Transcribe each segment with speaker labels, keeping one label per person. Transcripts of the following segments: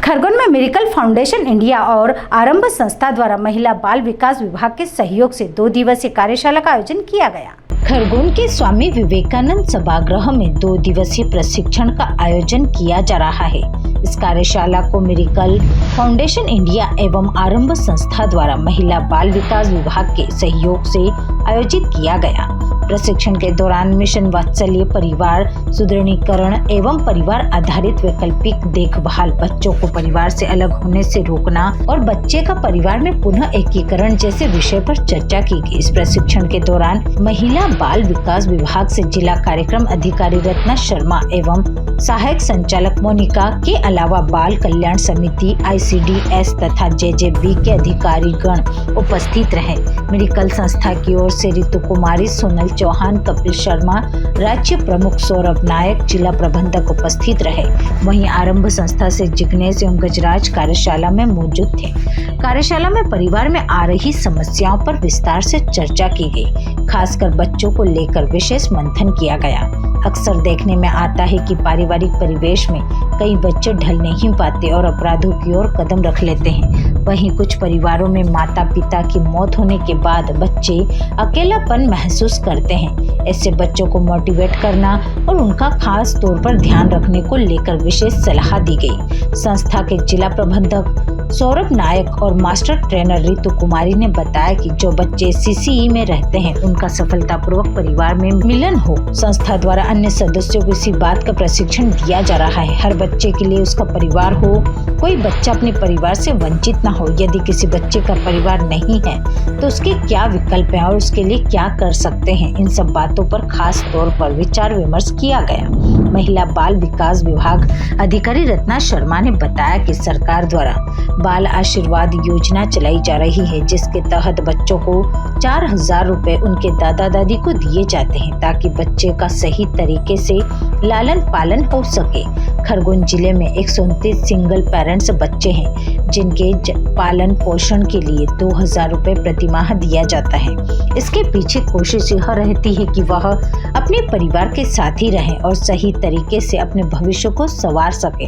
Speaker 1: खरगोन में miracle foundation India और आरंभ संस्था द्वारा महिला बाल विकास विभाग के सहयोग से 2 दिवसीय कार्यशाला का आयोजन किया गया। खरगोन के स्वामी विवेकानंद सभागृह में 2 दिवसीय प्रशिक्षण का आयोजन किया जा रहा है। इस कार्यशाला को मिरेकल फाउंडेशन इंडिया एवं आरंभ संस्था द्वारा महिला बाल विकास विभाग के सहयोग से आयोजित किया गया। प्रशिक्षण के दौरान मिशन वात्सल्य परिवार सुदृढ़ीकरण एवं परिवार आधारित वैकल्पिक देखभाल, बच्चों को परिवार से अलग होने से रोकना और बच्चे का परिवार में पुनः एकीकरण जैसे विषय पर चर्चा की गई। इस प्रशिक्षण के दौरान महिला बाल विकास विभाग से जिला कार्यक्रम अधिकारी रत्ना शर्मा एवं सहायक संचालक मोनिका के अलावा बाल कल्याण समिति ICDS तथा JJB के अधिकारी गण उपस्थित रहे। मिरेकल संस्था की ओर से ऋतु कुमारी, सोनल चौहान, कपिल शर्मा, राज्य प्रमुख सौरभ नायक, जिला प्रबंधक उपस्थित रहे। वहीं आरंभ संस्था से जिग्नेश एवं गजराज कार्यशाला में मौजूद थे। कार्यशाला में परिवार में आ रही समस्याओं पर विस्तार से चर्चा की गई। खासकर बच्चों को लेकर विशेष मंथन किया गया। अक्सर देखने में आता है कि पारिवारिक परिवेश में कई बच्चे ढल नहीं पाते और अपराधों की ओर कदम रख लेते हैं। वहीं कुछ परिवारों में माता पिता की मौत होने के बाद बच्चे अकेलापन महसूस करते हैं। ऐसे बच्चों को मोटिवेट करना और उनका खास तौर पर ध्यान रखने को लेकर विशेष सलाह दी गई। संस्था के जिला प्रबंधक सौरभ नायक और मास्टर ट्रेनर ऋतु कुमारी ने बताया कि जो बच्चे CCE में रहते हैं उनका सफलतापूर्वक परिवार में मिलन हो। संस्था द्वारा अन्य सदस्यों को इसी बात का प्रशिक्षण दिया जा रहा है। हर बच्चे के लिए उसका परिवार हो, कोई बच्चा अपने परिवार से वंचित न हो। यदि किसी बच्चे का परिवार नहीं है तो उसके क्या विकल्प हैं और उसके लिए क्या कर सकते हैं, इन सब बातों पर खास तौर पर विचार विमर्श किया गया। महिला बाल विकास विभाग अधिकारी रत्ना शर्मा ने बताया कि सरकार द्वारा बाल आशीर्वाद योजना चलाई जा रही है, जिसके तहत बच्चों को 4000 रुपए उनके दादा दादी को दिए जाते हैं ताकि बच्चे का सही तरीके से लालन पालन हो सके। खरगोन जिले में 129 सिंगल पेरेंट्स बच्चे हैं जिनके पालन पोषण के लिए 2000 रुपए प्रति माह दिया जाता है। इसके पीछे कोशिश यह रहती है कि वह अपने परिवार के साथ ही रहें और सही तरीके से अपने भविष्य को संवार सके।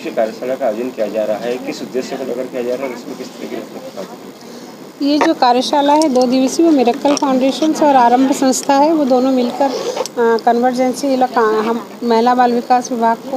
Speaker 2: कार्यशाला का आयोजन किया जा रहा है, किस उद्देश्य को लेकर किया जा रहा है, इसमें किस तरीके से?
Speaker 3: ये जो कार्यशाला है 2 दिवसीय, वो मिरेकल फाउंडेशन और आरंभ संस्था है, वो दोनों मिलकर कन्वर्जेंसी हम महिला बाल विकास विभाग को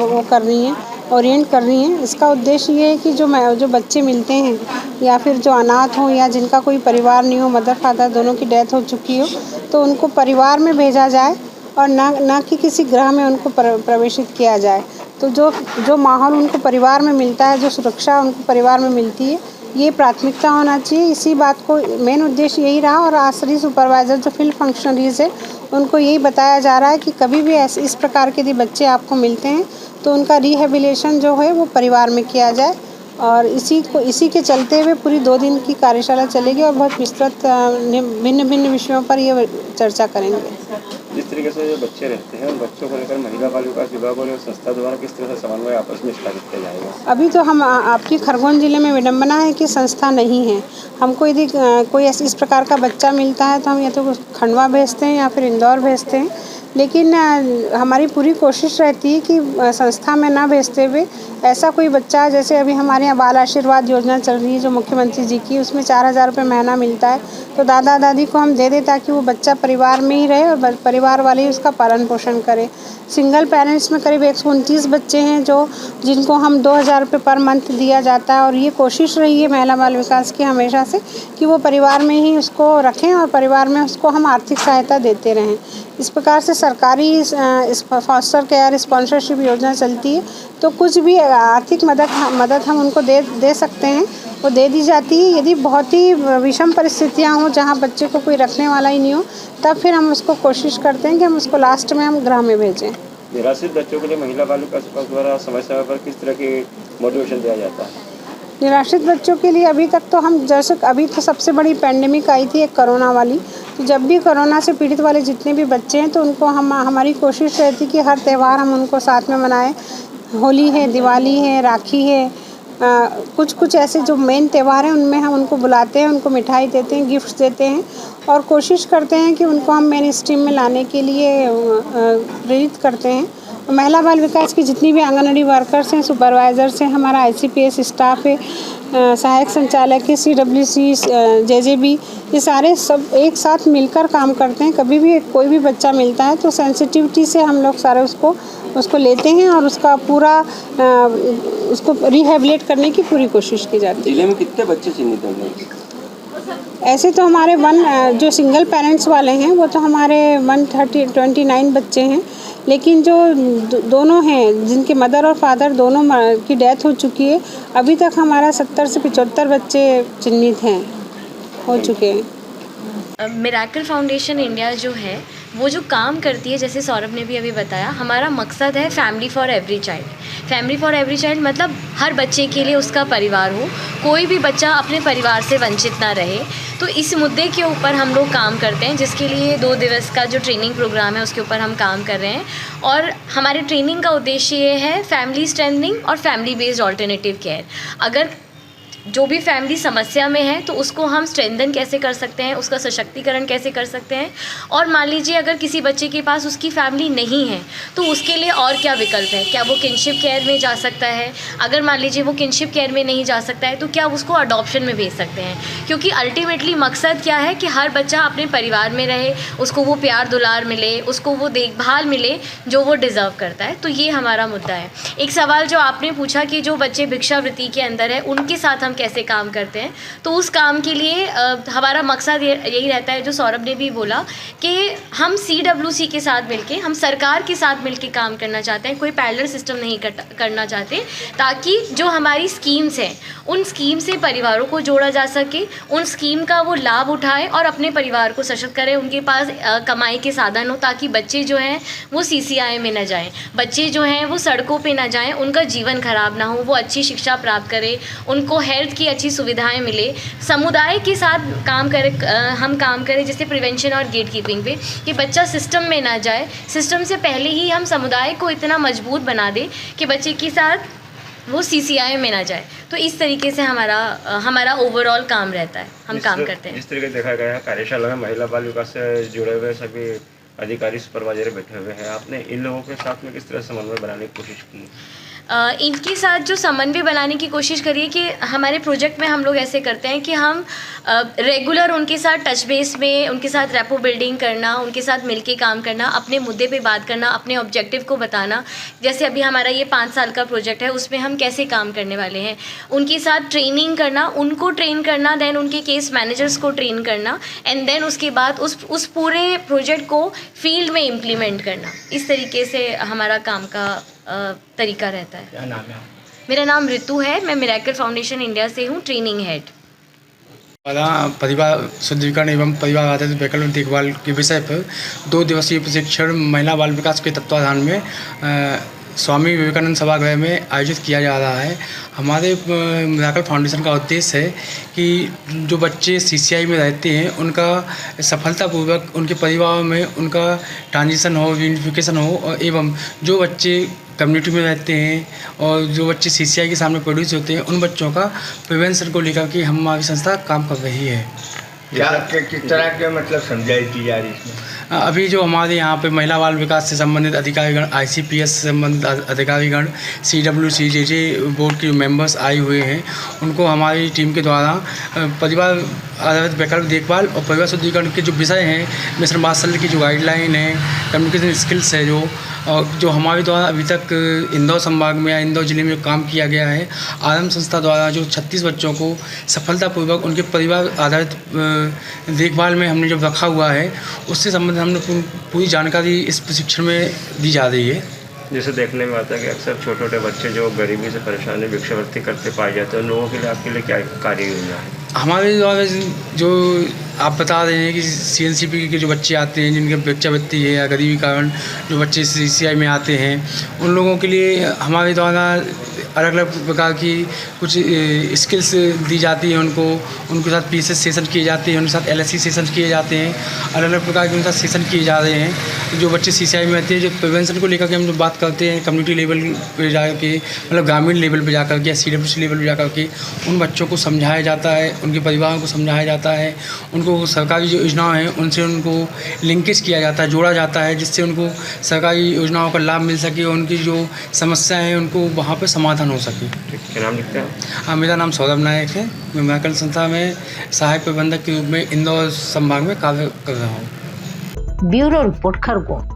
Speaker 3: वो कर रही हैं, ओरिएंट कर रही हैं। इसका उद्देश्य ये है कि जो बच्चे मिलते हैं या फिर जो अनाथ हों या जिनका कोई परिवार नहीं हो, मदर फादर दोनों की डेथ हो चुकी हो, तो उनको परिवार में भेजा जाए और ना कि किसी गृह में उनको प्रवेशित किया जाए। तो जो माहौल उनको परिवार में मिलता है, जो सुरक्षा उनको परिवार में मिलती है, ये प्राथमिकता होना चाहिए। इसी बात को मेन उद्देश्य यही रहा और आश्रय सुपरवाइज़र जो फील्ड फंक्शनरीज है उनको यही बताया जा रहा है कि कभी भी ऐसे इस प्रकार के यदि बच्चे आपको मिलते हैं तो उनका रिहेबिलिटेशन जो है वो परिवार में किया जाए। और इसी के चलते हुए पूरी 2 दिन की कार्यशाला चलेगी और बहुत विस्तृत भिन्न विषयों पर ये चर्चा करेंगे।
Speaker 2: जिस तरीके से जो बच्चे रहते हैं उन बच्चों को लेकर महिला बाल विकास विभाग और संस्था द्वारा किस तरह से समन्वय आपस में स्थापित किया जाएगा?
Speaker 3: अभी तो हम आपकी खरगोन जिले में विडम्बना है कि संस्था नहीं है। हमको यदि कोई इस प्रकार का बच्चा मिलता है तो हम या तो खंडवा भेजते हैं या फिर इंदौर भेजते हैं, लेकिन हमारी पूरी कोशिश रहती है कि संस्था में ना भेजते हुए ऐसा कोई बच्चा, जैसे अभी हमारे यहाँ बाल आशीर्वाद योजना चल रही है जो मुख्यमंत्री जी की, उसमें 4000 रुपये महीना मिलता है, तो दादा दादी को हम दे दें ताकि वो बच्चा परिवार में ही रहे और परिवार वाले ही उसका पालन पोषण करें। सिंगल पेरेंट्स में करीब 129 बच्चे हैं जिनको हम 2000 रुपये पर मंथ दिया जाता है और ये कोशिश रही है महिला बाल विकास की हमेशा से कि वो परिवार में ही उसको रखें और परिवार में उसको हम आर्थिक सहायता देते रहें। इस प्रकार से सरकारी फॉस्टर केयर स्पॉन्सरशिप योजना चलती है, तो कुछ भी आर्थिक मदद हम उनको दे सकते हैं, वो दे दी जाती है। यदि बहुत ही विषम परिस्थितियाँ हों जहाँ बच्चे को कोई रखने वाला ही नहीं हो, तब फिर हम उसको कोशिश करते हैं कि हम उसको लास्ट में हम गृह में भेजें।
Speaker 2: निराश्रित बच्चों के लिए महिला बाल विकास विभाग द्वारा समय समय पर किस तरह की मोटिवेशन दिया जाता है?
Speaker 3: निराश्रित बच्चों के लिए अभी तक तो हम जैसे अभी तो सबसे बड़ी पैंडेमिक आई थी एक कोरोना वाली, तो जब भी कोरोना से पीड़ित वाले जितने भी बच्चे हैं तो उनको हमारी कोशिश रहती कि हर त्यौहार हम उनको साथ में मनाएं। होली है, दिवाली है, राखी है, कुछ ऐसे जो मेन त्यौहार हैं उनमें हम उनको बुलाते हैं, उनको मिठाई देते हैं, गिफ्ट्स देते हैं और कोशिश करते हैं कि उनको हम मेन स्ट्रीम में लाने के लिए प्रेरित करते हैं। महिला बाल विकास की जितनी भी आंगनवाड़ी वर्कर्स हैं, सुपरवाइजर्स हैं, हमारा ICPS स्टाफ है, सहायक संचालक है, CWC, JJB, ये सारे सब एक साथ मिलकर काम करते हैं। कभी भी कोई भी बच्चा मिलता है तो सेंसिटिविटी से हम लोग सारे उसको लेते हैं और उसका पूरा उसको रिहेबिलिट करने की पूरी कोशिश की जाती है।
Speaker 2: जिले में कितने बच्चे चिन्हित होंगे?
Speaker 3: ऐसे तो हमारे जो सिंगल पेरेंट्स वाले हैं वो तो हमारे 129 बच्चे हैं, लेकिन जो दोनों हैं जिनके मदर और फादर दोनों की डेथ हो चुकी है, अभी तक हमारा 70 से 75 बच्चे चिन्हित हैं, हो चुके हैं।
Speaker 4: मिरेकल फाउंडेशन इंडिया जो है वो जो काम करती है, जैसे सौरभ ने भी अभी बताया, हमारा मकसद है family for every child. Family for every child मतलब हर बच्चे के लिए उसका परिवार हो, कोई भी बच्चा अपने परिवार से वंचित ना रहे। तो इस मुद्दे के ऊपर हम लोग काम करते हैं, जिसके लिए 2 दिवस का जो ट्रेनिंग प्रोग्राम है उसके ऊपर हम काम कर रहे हैं। और हमारे ट्रेनिंग का उद्देश्य ये है फैमिली स्ट्रेंथनिंग और फैमिली बेस्ड ऑल्टरनेटिव केयर। अगर जो भी फैमिली समस्या में है तो उसको हम स्ट्रेंथन कैसे कर सकते हैं, उसका सशक्तिकरण कैसे कर सकते हैं। और मान लीजिए अगर किसी बच्चे के पास उसकी फैमिली नहीं है तो उसके लिए और क्या विकल्प है, क्या वो किनशिप केयर में जा सकता है। अगर मान लीजिए वो किनशिप केयर में नहीं जा सकता है तो क्या उसको अडॉप्शन में भेज सकते हैं, क्योंकि अल्टीमेटली मकसद क्या है कि हर बच्चा अपने परिवार में रहे, उसको वो प्यार दुलार मिले, उसको वो देखभाल मिले जो वो डिज़र्व करता है। तो ये हमारा मुद्दा है। एक सवाल जो आपने पूछा कि जो बच्चे भिक्षावृत्ति के अंदर है उनके साथ कैसे काम करते हैं, तो उस काम के लिए हमारा मकसद यही रहता है, जो सौरभ ने भी बोला, कि हम CWC के साथ मिलके, हम सरकार के साथ मिलके काम करना चाहते हैं, कोई पैरेलल सिस्टम नहीं करना चाहते, ताकि जो हमारी स्कीम्स हैं उन स्कीम से परिवारों को जोड़ा जा सके, उन स्कीम का वो लाभ उठाए और अपने परिवार को सशक्त करें, उनके पास कमाई के साधन हो, ताकि बच्चे जो हैं वो CCI में न जाएं, बच्चे जो हैं वो सड़कों पे न जाएं, उनका जीवन खराब ना हो, वो अच्छी शिक्षा प्राप्त करें, उनको हेल्थ की अच्छी सुविधाएं मिले। समुदाय के साथ हम काम करें, जैसे प्रिवेंशन और गेट कीपिंग पे, कि बच्चा सिस्टम में ना जाए, सिस्टम से पहले ही हम समुदाय को इतना मजबूत बना दें कि बच्चे के साथ वो CCI में ना जाए। तो इस तरीके से हमारा ओवरऑल काम रहता है, हम काम करते हैं।
Speaker 2: इस तरीके से देखा गया है कार्यशाला में महिला बाल विकास से जुड़े हुए सभी अधिकारी सुपरवाइजर बैठे हुए हैं। आपने इन लोगों के साथ में किस तरह समन्वय बनाने की कोशिश की?
Speaker 4: इनके साथ जो समन्वय बनाने की कोशिश करिए कि हमारे प्रोजेक्ट में हम लोग ऐसे करते हैं कि हम रेगुलर उनके साथ टच बेस में, उनके साथ रेपो बिल्डिंग करना, उनके साथ मिलके काम करना, अपने मुद्दे पे बात करना, अपने ऑब्जेक्टिव को बताना। जैसे अभी हमारा ये 5 साल का प्रोजेक्ट है, उसमें हम कैसे काम करने वाले हैं, उनके साथ ट्रेनिंग करना, उनको ट्रेन करना, देन उनके केस मैनेजर्स को ट्रेन करना, एंड देन उसके बाद उस पूरे प्रोजेक्ट को फील्ड में इम्प्लीमेंट करना। इस तरीके से हमारा काम का तरीका रहता है।
Speaker 2: क्या नाम है?
Speaker 4: मेरा नाम ऋतु है, मैं मिरेकल फाउंडेशन इंडिया से हूँ, ट्रेनिंग हेड।
Speaker 5: परिवार सुदृढ़ीकरण एवं परिवार आधारित वैकल्पिक देखभाल के विषय पर 2 दिवसीय प्रशिक्षण महिला बाल विकास के तत्वाधान में स्वामी विवेकानंद सभागृह में आयोजित किया जा रहा है। हमारे मिरेकल फाउंडेशन का उद्देश्य है कि जो बच्चे CCI में रहते हैं उनका सफलतापूर्वक उनके परिवार में उनका ट्रांजिशन हो, यूनिफिकेशन हो, एवं जो बच्चे कम्युनिटी में रहते हैं और जो बच्चे CCI के सामने प्रोड्यूस होते हैं उन बच्चों का प्रिवेंशन को लेकर के हमारी संस्था काम कर रही है।
Speaker 6: किस तरह के मतलब समझाई की जा रही है इसमें?
Speaker 5: अभी जो हमारे यहाँ पे महिला बाल विकास से संबंधित अधिकारीगण, ICPS से संबंधित अधिकारीगण, CWC JJ बोर्ड के मेंबर्स आए हुए हैं, उनको हमारी टीम के द्वारा परिवार आधारित वैकल्पिक देखभाल और परिवार शुद्धिकरण के जो विषय हैं, मिशन वात्सल्य की जो गाइडलाइन है, कम्युनिकेशन स्किल्स है, जो हमारे द्वारा अभी तक इंदौर संभाग में या इंदौर ज़िले में काम किया गया है, आरंभ संस्था द्वारा जो 36 बच्चों को सफलतापूर्वक उनके परिवार आधारित देखभाल में हमने जब रखा हुआ है, उससे संबंधित हमने पूरी जानकारी इस प्रशिक्षण में दी जा रही है।
Speaker 2: जैसे देखने में आता है कि अक्सर छोटे छोटे बच्चे जो गरीबी से परेशान है, भिक्षावृत्ति करते पाए जाते हैं, उन लोगों के लिए आपके लिए क्या कार्य योजना है?
Speaker 5: हमारे द्वारा जो आप बता रहे हैं कि CNCP के जो बच्चे आते हैं जिनके भिक्षावृत्ति है या गरीबी कारण जो बच्चे CCI में आते हैं, उन लोगों के लिए हमारे द्वारा अलग अलग प्रकार की कुछ स्किल्स दी जाती हैं उनके साथ PSS सेशन किए जाते हैं, उनके साथ LSC सेशन किए जाते हैं, अलग अलग प्रकार के उनके साथ सेशन किए जा रहे हैं। जो बच्चे CCI में आते हैं, जो प्रिवेंशन को लेकर के हम जो बात करते हैं कम्युनिटी लेवल पे जा के, मतलब ग्रामीण लेवल पे जा कर के या CWC लेवल पे जा कर के उन बच्चों को समझाया जाता है, उनके परिवारों को समझाया जाता है, उनको सरकारी जो योजनाएं हैं उनसे उनको लिंकेज किया जाता है, जोड़ा जाता है, जिससे उनको सरकारी योजनाओं का लाभ मिल सके और उनकी जो समस्याएं हैं उनको वहाँ पे समाधान हो सके।
Speaker 2: क्या नाम लिखते हैं?
Speaker 5: हाँ, मेरा नाम सौरभ नायक है। मैं महाकाल संस्था में सहायक प्रबंधक के रूप में इंदौर संभाग में कार्य कर रहा हूँ।
Speaker 1: Bureau report Khargone.